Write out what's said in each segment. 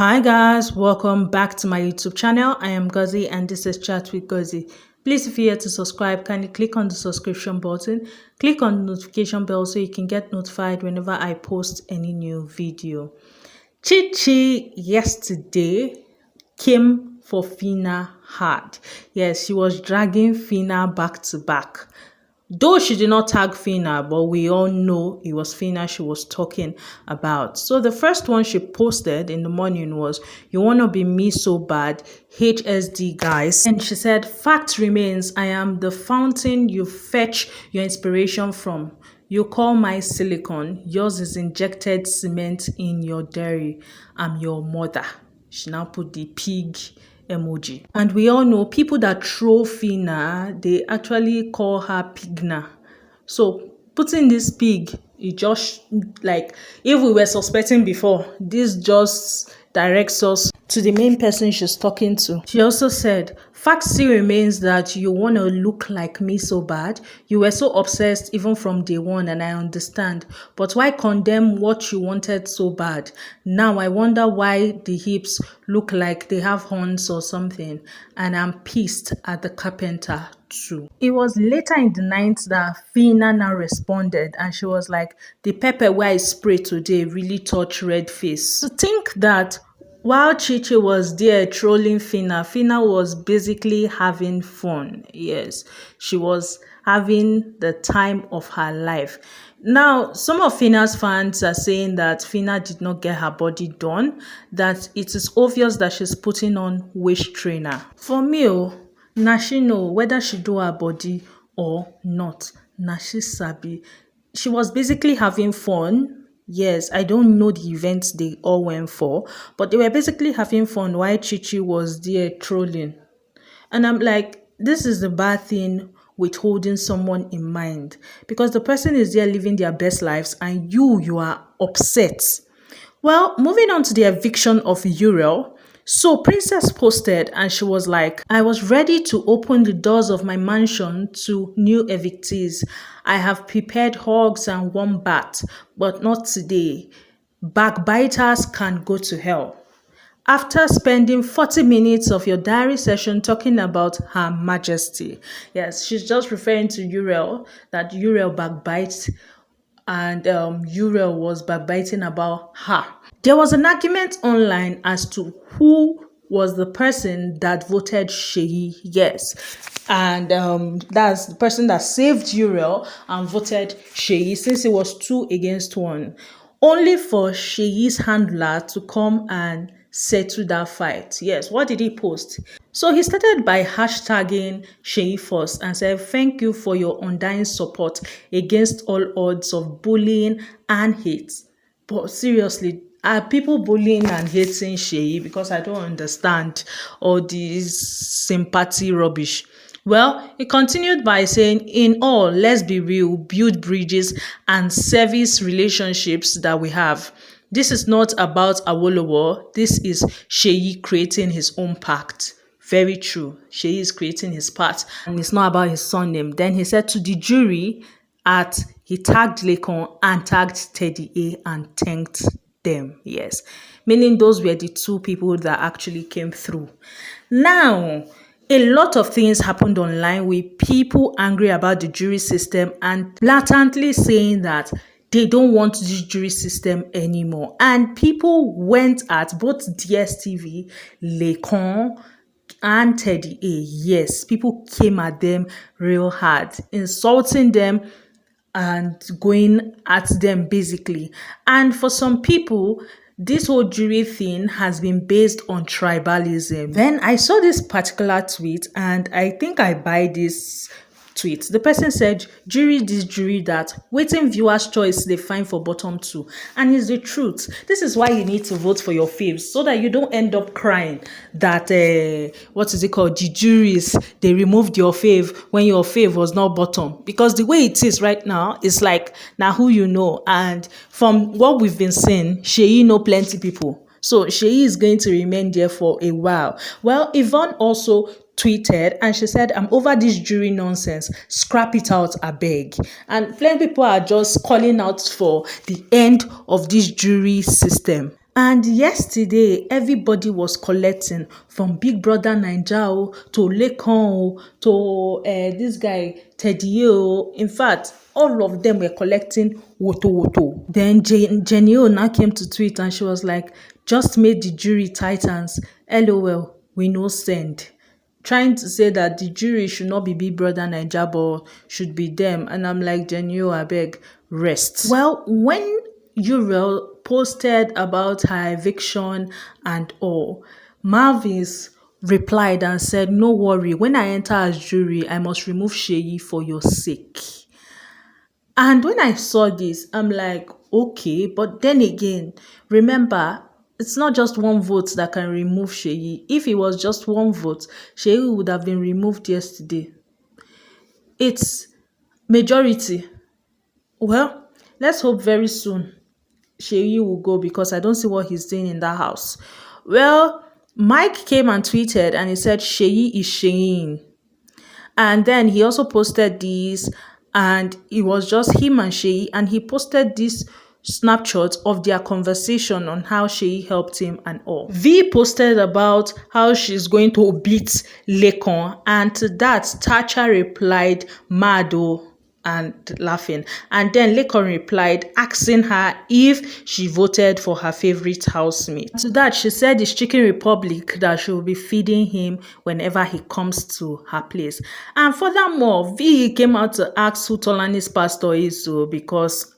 Hi guys, welcome back to my YouTube channel. I am Gozi and this is Chat with Gozi. Please, if you're here to subscribe, kindly click on the subscription button, click on the notification bell so you can get notified whenever I post any new video. Chichi yesterday came for Phyna hard. Yes, she was dragging Phyna back to back. Though she did not tag Phyna, but we all know it was Phyna she was talking about. So the first one she posted in the morning was, "You wanna be me so bad, HSD guys." And she said, "Fact remains, I am the fountain you fetch your inspiration from. You call my silicon, yours is injected cement in your dairy. I'm your mother." She now put the pig emoji. And we all know people that troll Phyna, they actually call her Pigna. So putting this pig, it just like, if we were suspecting before, this just directs us to the main person she's talking to. She also said, "Fact still remains that you want to look like me so bad. You were so obsessed even from day one, and I understand. But why condemn what you wanted so bad? Now I wonder why the hips look like they have horns or something. And I'm pissed at the carpenter too." It was later in the night that Phyna now responded, and she was like, "The pepper where I sprayed today really touched red face." To think that while Chichi was there trolling Phyna, Phyna was basically having fun. Yes, she was having the time of her life. Now, some of Phyna's fans are saying that Phyna did not get her body done, that it is obvious that she's putting on waist trainer. For me, na she know whether she do her body or not. Na she sabi. She was basically having fun. Yes, I don't know the events they all went for, but they were basically having fun while Chichi was there trolling. And I'm like, this is the bad thing with holding someone in mind, because the person is there living their best lives and you are upset. Well, moving on to the eviction of Uriel. So Princess posted and she was like, "I was ready to open the doors of my mansion to new evictees. I have prepared hugs and warm bath, but not today. Backbiters can go to hell." After spending 40 minutes of your diary session talking about Her Majesty. Yes, she's just referring to Uriel, that Uriel backbites, and Uriel was backbiting about her. There was an argument online as to who was the person that voted Seyi. Yes, and that's the person that saved Uriel and voted Seyi, since it was 2-1, only for Seyi's handler to come and settle that fight. Yes, what did he post? So he started by hashtagging Seyi first and said, "Thank you for your undying support against all odds of bullying and hate." But seriously, are people bullying and hating Seyi? Because I don't understand all this sympathy rubbish. Well, he continued by saying, "In all, let's be real, build bridges and service relationships that we have. This is not about Awolowo. This is Seyi creating his own pact." Very true. Seyi is creating his pact, and it's not about his surname. Then he said to the jury he tagged Lekon and tagged Teddy A and thanked them. Yes, meaning those were the two people that actually came through. Now, a lot of things happened online with people angry about the jury system and blatantly saying that they don't want this jury system anymore. And people went at both DSTV, Lekon, and Teddy A. Yes, people came at them real hard, insulting them and going at them basically. And for some people, this whole jury thing has been based on tribalism. Then I saw this particular tweet and I think I buy this tweet. The person said, "Jury this, jury that, waiting viewers choice they find for bottom two." And it's the truth. This is why you need to vote for your faves, so that you don't end up crying that what is it called, the juries, they removed your fave when your fave was not bottom. Because the way it is right now, it's like now who you know. And from what we've been seeing, Seyi know plenty people, so Seyi is going to remain there for a while. Well, Yvonne also tweeted and she said, "I'm over this jury nonsense. Scrap it out, I beg." And plenty people are just calling out for the end of this jury system. And yesterday, everybody was collecting from Big Brother Naija to Lekon to this guy Teddy O. In fact, all of them were collecting woto woto. Then Jenny O now came to tweet and she was like, just made the jury titans. LOL, we no send. Trying to say that the jury should not be Big Brother Naija but should be them. And I'm like, Jenny O, abeg, rest. Well, when Uriel posted about her eviction and all, Marvis replied and said, no worry, when I enter as jury, I must remove Seyi for your sake. And when I saw this, I'm like, okay, but then again, remember, it's not just one vote that can remove Seyi. If it was just one vote, Seyi would have been removed yesterday. It's majority. Well, let's hope very soon Seyi will go because I don't see what he's doing in that house. Well, Mike came and tweeted and he said Seyi is Sheyin. And then he also posted this and it was just him and Seyi and he posted this snapshot of their conversation on how Seyi helped him and all. V posted about how she's going to beat Lekon and to that Tacha replied Mado and laughing. And then Lekon replied, asking her if she voted for her favorite housemate. To that, she said it's Chicken Republic that she will be feeding him whenever he comes to her place. And furthermore, V came out to ask who Tolani's pastor is, so because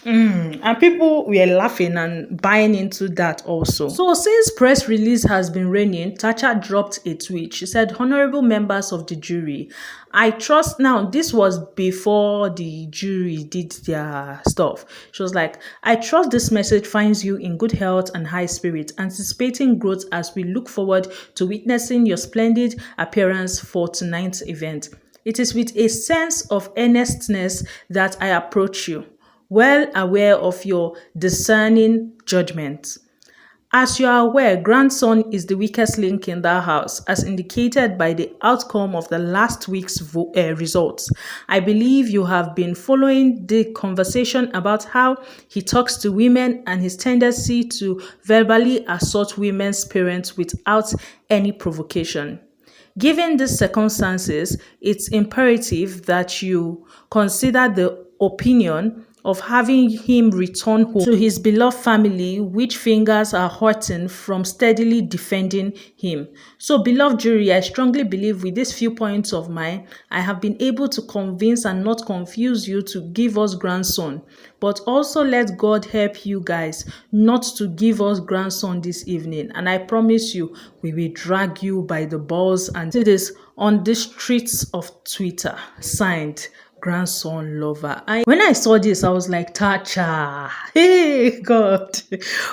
and people were laughing and buying into that also. So since press release has been raining, Tacha dropped a tweet. She said, honorable members of the jury, I trust now, this was before the jury did their stuff. She was like, I trust this message finds you in good health and high spirit, anticipating growth as we look forward to witnessing your splendid appearance for tonight's event. It is with a sense of earnestness that I approach you, well aware of your discerning judgment. As you are aware, grandson is the weakest link in that house, as indicated by the outcome of the last week's results. I believe you have been following the conversation about how he talks to women and his tendency to verbally assault women's parents without any provocation. Given these circumstances, it's imperative that you consider the opinion of having him return home to his beloved family, which fingers are hurting from steadily defending him. So, beloved jury, I strongly believe with these few points of mine, I have been able to convince and not confuse you to give us grandson. But also let God help you guys not to give us grandson this evening. And I promise you, we will drag you by the balls and do this on the streets of Twitter. Signed, grandson lover. When I saw this, I was like, Tacha, hey God.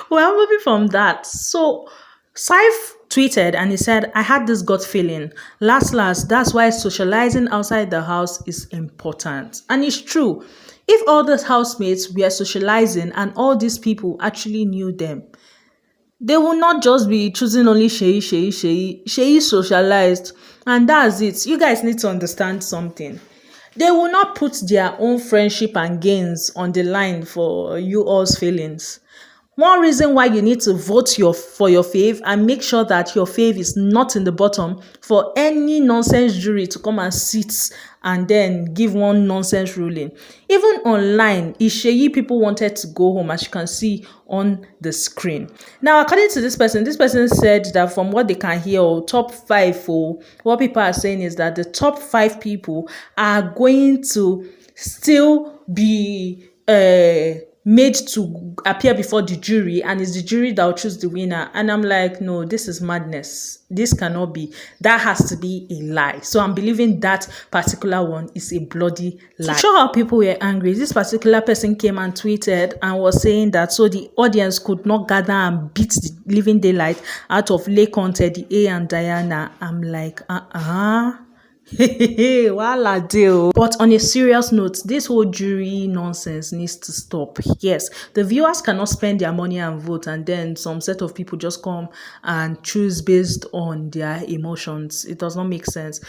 Well, moving from that, so Saif tweeted and he said, I had this gut feeling. Last, that's why socializing outside the house is important. And it's true. If all the housemates were socializing and all these people actually knew them, they will not just be choosing only Seyi. Seyi socialized, and that's it. You guys need to understand something. They will not put their own friendship and gains on the line for you all's feelings. One reason why you need to vote for your fave and make sure that your fave is not in the bottom for any nonsense jury to come and sit and then give one nonsense ruling. Even online, Seyi people wanted to go home, as you can see on the screen. Now, according to this person said that from what they can hear, top 5, what people are saying is that the top 5 people are going to still be made to appear before the jury, and it's the jury that will choose the winner. And I'm like, no, this is madness. This cannot be. That has to be a lie. So I'm believing that particular one is a bloody lie. To show how people were angry, this particular person came and tweeted and was saying that so the audience could not gather and beat the living daylight out of Lekon, Teddy A and Diana. I'm like, Wala deal. But on a serious note, this whole jury nonsense needs to stop. Yes, the viewers cannot spend their money and vote, and then some set of people just come and choose based on their emotions. It does not make sense.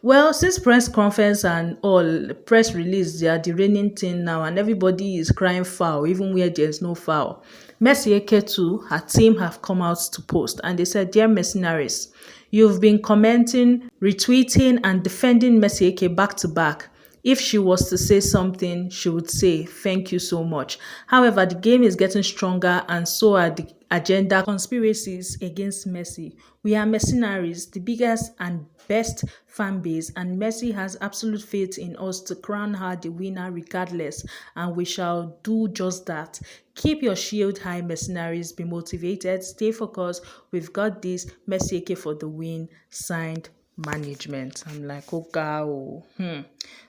Well, since press conference and all, press release, they are the reigning thing now, and everybody is crying foul, even where there's no foul. Mercy Eketu, her team have come out to post and they said, "Dear mercenaries, you've been commenting, retweeting, and defending Mercy Eke back to back. If she was to say something, she would say, 'Thank you so much.' However, the game is getting stronger and so are the agenda conspiracies against Mercy. We are mercenaries, the biggest and best fan base, and Mercy has absolute faith in us to crown her the winner regardless, and we shall do just that. Keep your shield high, mercenaries. Be motivated. Stay focused. We've got this. Mercy Eke for the win. Signed, management." I'm like, oh God.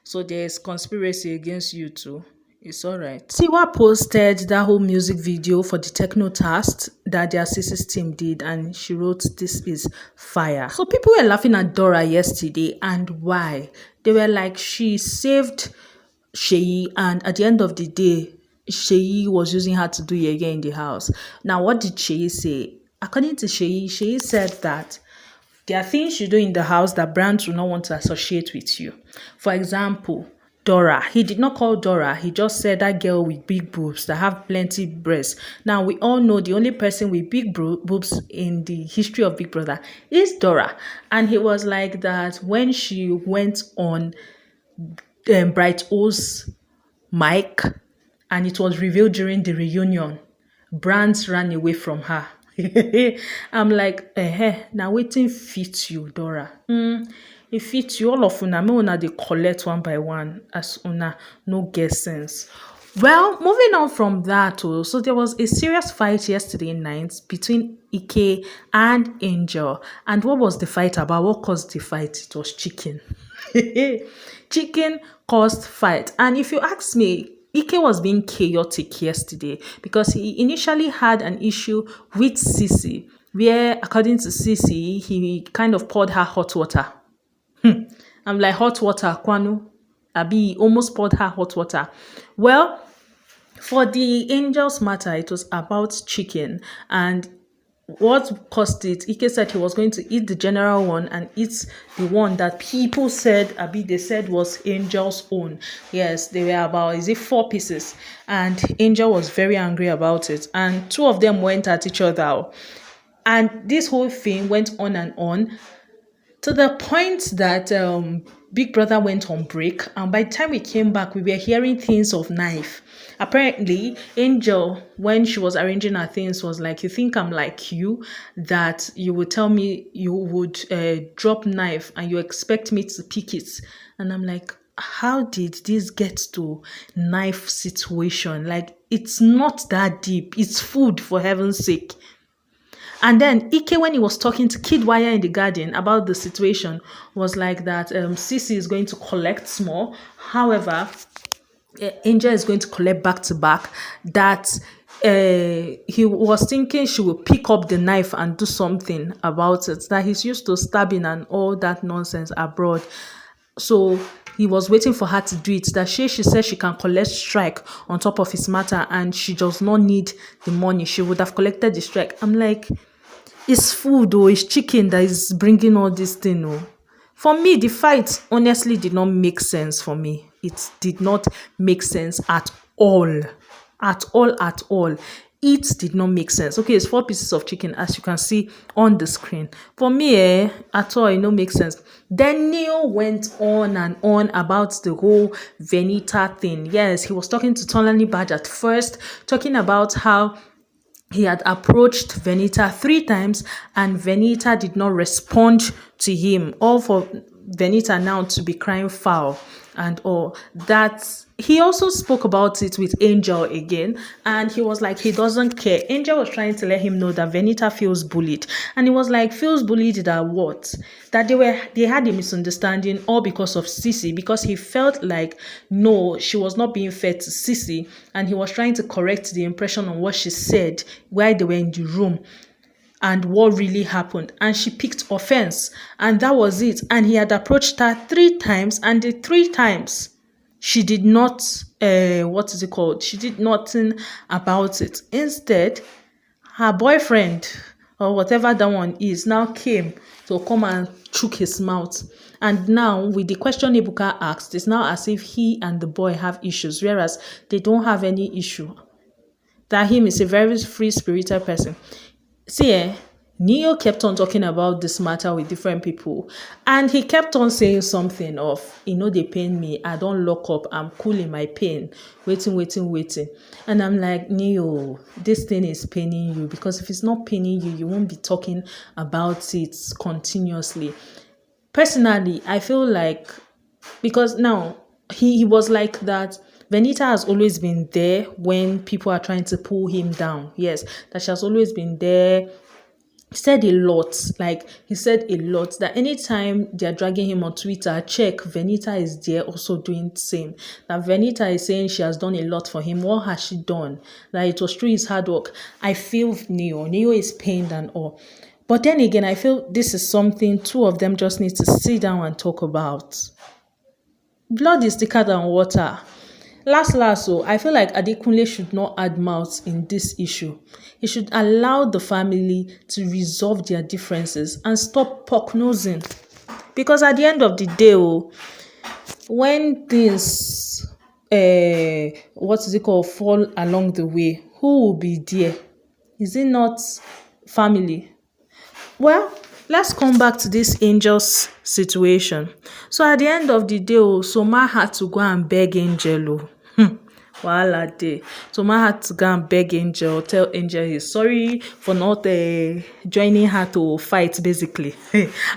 So there's conspiracy against you too. It's alright. Tiwa posted that whole music video for the techno task that their Sisi's team did, and she wrote, "This is fire." So people were laughing at Dora yesterday, and why? They were like, she saved Seyi, and at the end of the day, Seyi was using her to do yeye in the house. Now, what did Seyi say? According to Seyi said that there are things you do in the house that brands will not want to associate with you. For example, Dora. He did not call Dora. He just said that girl with big boobs that have plenty breasts. Now, we all know the only person with big boobs in the history of Big Brother is Dora. And he was like that when she went on Bright O's mic and it was revealed during the reunion, brands ran away from her. I'm like, now waiting fit you, Dora. It fits you. All of una, me una they collect one by one as una no get sense. Well, moving on from that, so there was a serious fight yesterday night between Ike and Angel. And what was the fight about? What caused the fight? It was chicken. Chicken caused fight. And if you ask me, Ike was being chaotic yesterday because he initially had an issue with Sisi, where, according to Sisi, he kind of poured her hot water. I'm like, hot water, Kwanu? Abi almost poured her hot water. Well, for the Angels matter, it was about chicken. And what caused it? Ike said he was going to eat the general one and eat the one that people said, they said was Angel's own. Yes, they were about, 4 pieces? And Angel was very angry about it. And 2 of them went at each other. And this whole thing went on and on, to the point that Big Brother went on break, and by the time we came back, we were hearing things of knife. Apparently, Angel, when she was arranging her things, was like, "You think I'm like you, that you would tell me you would drop knife and you expect me to pick it?" And I'm like, how did this get to knife situation? Like, it's not that deep. It's food, for heaven's sake. And then Ike, when he was talking to Kid Wire in the garden about the situation, was like that Sisi is going to collect small. However, Angel is going to collect back to back. That he was thinking she will pick up the knife and do something about it. That he's used to stabbing and all that nonsense abroad. So he was waiting for her to do it. That she said she can collect strike on top of his matter and she does not need the money. She would have collected the strike. I'm like, it's food or it's chicken that is bringing all this thing. Oh. For me, the fight honestly did not make sense for me. It did not make sense at all. At all. It did not make sense. Okay, it's 4 pieces of chicken, as you can see on the screen. For me, at all, it don't make sense. Then Neil went on and on about the whole Venita thing. Yes, he was talking to Tolani Badge at first, talking about how he had approached Venita 3 times and Venita did not respond to him. All for Venita now to be crying foul and all that. He also spoke about it with Angel again, and he was like, he doesn't care. Angel was trying to let him know that Venita feels bullied, and he was like, feels bullied that what? That they had a misunderstanding all because of Sisi, because he felt like no, she was not being fair to Sisi, and he was trying to correct the impression on what she said while they were in the room and what really happened, and she picked offense, and that was it. And he had approached her 3 times, and the 3 times she did not she did nothing about it. Instead, her boyfriend or whatever that one is now came to come and chook his mouth. And now with the question Ibuka asked, it's now as if he and the boy have issues, whereas they don't have any issue. that him is a very free-spirited person. See, Neo kept on talking about this matter with different people, and he kept on saying something of, they pain me, I don't lock up, I'm cool in my pain, waiting. And I'm like, Neo, this thing is paining you, because if it's not paining you, you won't be talking about it continuously. Personally, I feel like, because now he was like that. Venita has always been there when people are trying to pull him down. Yes, that she has always been there. He said a lot, that anytime they're dragging him on Twitter, check, Venita is there also doing the same. That Venita is saying she has done a lot for him. What has she done? That it was through his hard work. I feel Neo is pained and all. But then again, I feel this is something two of them just need to sit down and talk about. Blood is thicker than water. Last, so I feel like Adekunle should not add mouth in this issue. He should allow the family to resolve their differences and stop poke-nosing. Because at the end of the day, when things, fall along the way, who will be there? Is it not family? Well, let's come back to this Angel's situation. So at the end of the day, Soma had to go and beg Angel. Wahala dey. Soma had to go and beg Angel, tell Angel he's sorry for not joining her to fight, basically.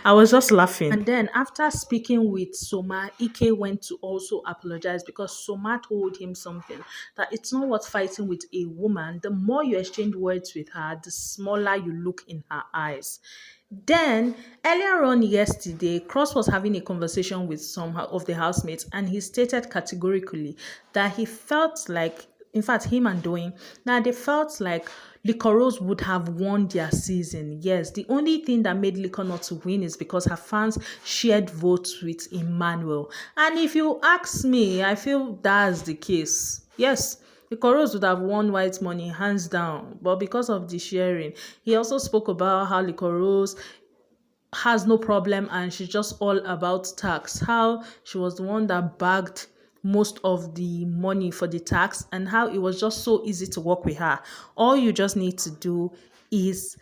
I was just laughing. And then after speaking with Soma, Ike went to also apologize, because Soma told him something, that it's not worth fighting with a woman. The more you exchange words with her, the smaller you look in her eyes. Then, earlier on yesterday, Cross was having a conversation with some of the housemates, and he stated categorically that he felt like, in fact, him and Doing, that they felt like Liquor Rose would have won their season. Yes, the only thing that made Liquor not to win is because her fans shared votes with Emmanuel. And if you ask me, I feel that's the case. Yes, Liquor Rose would have won White Money hands down, but because of the sharing. He also spoke about how Liquor Rose has no problem and she's just all about tax, how she was the one that bagged most of the money for the tax, and how it was just so easy to work with her. All you just need to do is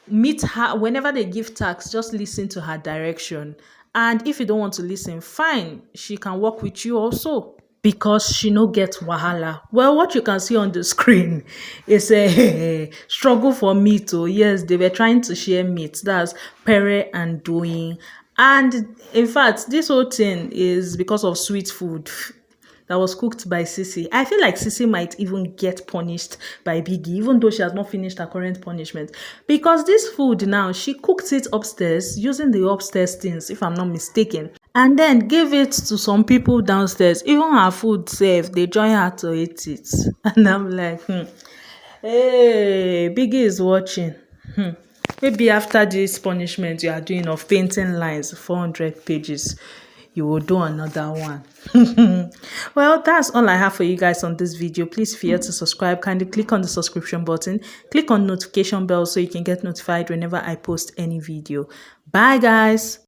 meet her whenever they give tax, just listen to her direction. And if you don't want to listen, fine, she can work with you also, because she no get wahala. Well, what you can see on the screen is a struggle for meat. Oh, yes, they were trying to share meat. That's Pere and Doing. And in fact, this whole thing is because of sweet food that was cooked by Sisi. I feel like Sisi might even get punished by Biggie, even though she has not finished her current punishment. Because this food now, she cooked it upstairs using the upstairs things, if I'm not mistaken, and then gave it to some people downstairs. Even her food safe, they join her to eat it. And I'm like, hey, Biggie is watching. Maybe after this punishment you are doing of painting lines, 400 pages, you will do another one. Well, that's all I have for you guys on this video. Please feel to subscribe. Kindly click on the subscription button. Click on notification bell so you can get notified whenever I post any video. Bye, guys.